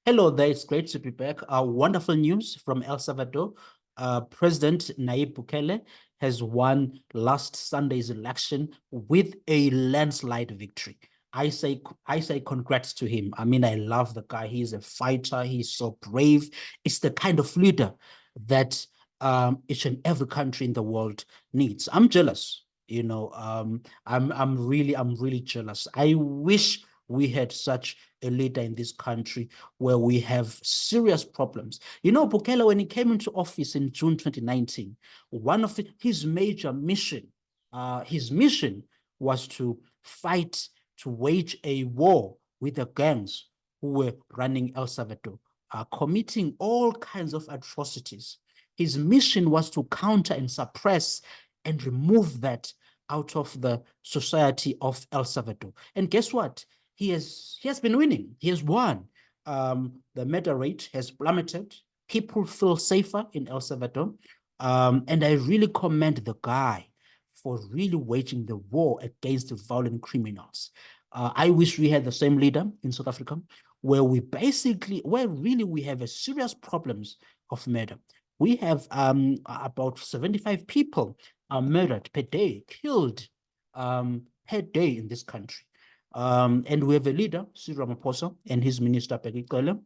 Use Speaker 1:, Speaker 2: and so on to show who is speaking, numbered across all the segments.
Speaker 1: Hello there, it's great to be back. Wonderful news from El Salvador. President Nayib Bukele has won last Sunday's election with a landslide victory. I say congrats to him. I mean, I love the guy. He's a fighter. He's so brave. It's the kind of leader that each and every country in the world needs. I'm jealous. I'm really jealous. I wish we had such a leader in this country where we have serious problems. Bukele, when he came into office in June 2019, one of his major his mission was to fight, to wage a war with the gangs who were running El Salvador, committing all kinds of atrocities. His mission was to counter and suppress and remove that out of the society of El Salvador. And guess what? He has been winning. He has won. The murder rate has plummeted. People feel safer in El Salvador. And I really commend the guy for really waging the war against the violent criminals. I wish we had the same leader in South Africa, where really we have a serious problems of murder. We have about 75 people are murdered per day, killed per day in this country. And we have a leader, Cyril Ramaphosa, and his minister, Bukele,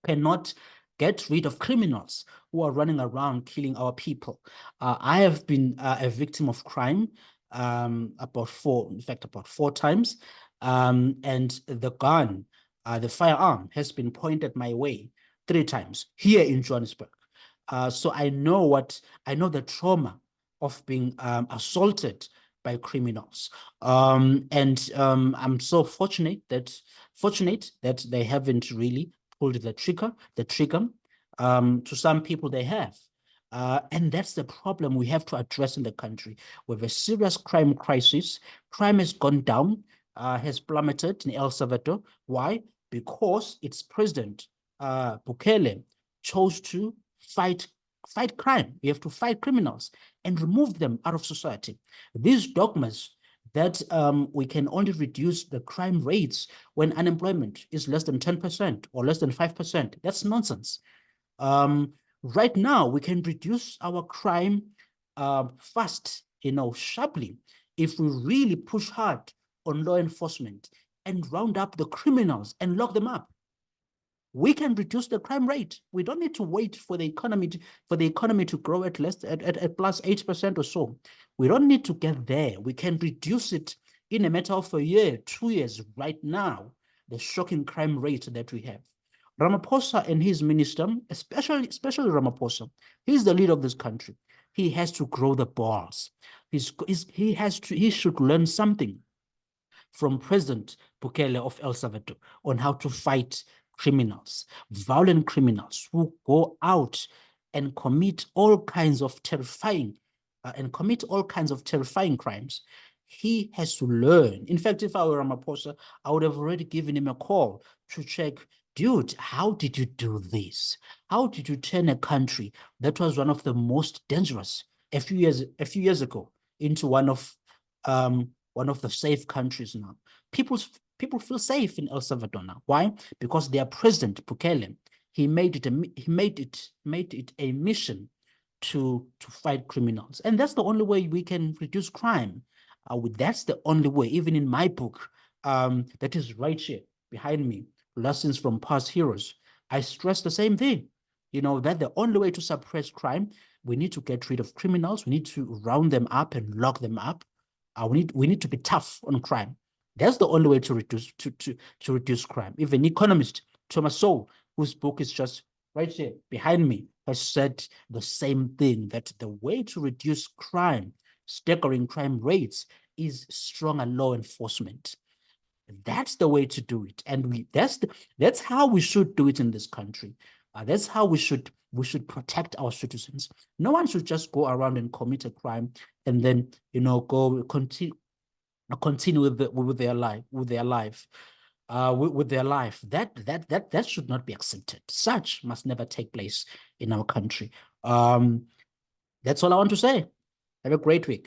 Speaker 1: cannot get rid of criminals who are running around killing our people. I have been a victim of crime about four times. And the firearm has been pointed my way 3 times here in Johannesburg. So I know the trauma of being assaulted by criminals. I'm so fortunate that they haven't really pulled the trigger. To some people they have. And that's the problem we have to address in the country. We have a serious crime crisis. Crime has gone down, has plummeted in El Salvador. Why? Because its president, Bukele, chose to fight crime. We have to fight criminals and remove them out of society. These dogmas that we can only reduce the crime rates when unemployment is less than 10% or less than 5%. That's nonsense. Right now, we can reduce our crime fast, sharply, if we really push hard on law enforcement and round up the criminals and lock them up. We can reduce the crime rate. We don't need to wait for the economy to grow at plus 8% or so. We don't need to get there. We can reduce it in a matter of a year, 2 years right now, the shocking crime rate that we have. Ramaphosa and his minister, especially Ramaphosa, he's the leader of this country. He has to grow the balls. He should learn something from President Bukele of El Salvador on how to fight criminals, violent criminals who go out and commit all kinds of terrifying crimes. He has to learn. In fact, if I were Ramaphosa, I would have already given him a call to check, dude, how did you do this? How did you turn a country that was one of the most dangerous a few years ago into one of the safe countries now? People feel safe in El Salvador now. Why? Because their president Bukele, he made it a mission to fight criminals, and that's the only way we can reduce crime. That's the only way. Even in my book, that is right here behind me, Lessons from Past Heroes, I stress the same thing. That the only way to suppress crime, we need to get rid of criminals. We need to round them up and lock them up. We need to be tough on crime. That's the only way to reduce crime. Even economist Thomas Sowell, whose book is just right here behind me, has said the same thing, that the way to reduce crime, staggering crime rates, is stronger law enforcement. That's the way to do it, and that's how we should do it in this country. That's how we should protect our citizens. No one should just go around and commit a crime and then go continue with their life. That should not be accepted. Such must never take place in our country. That's all I want to say. Have a great week.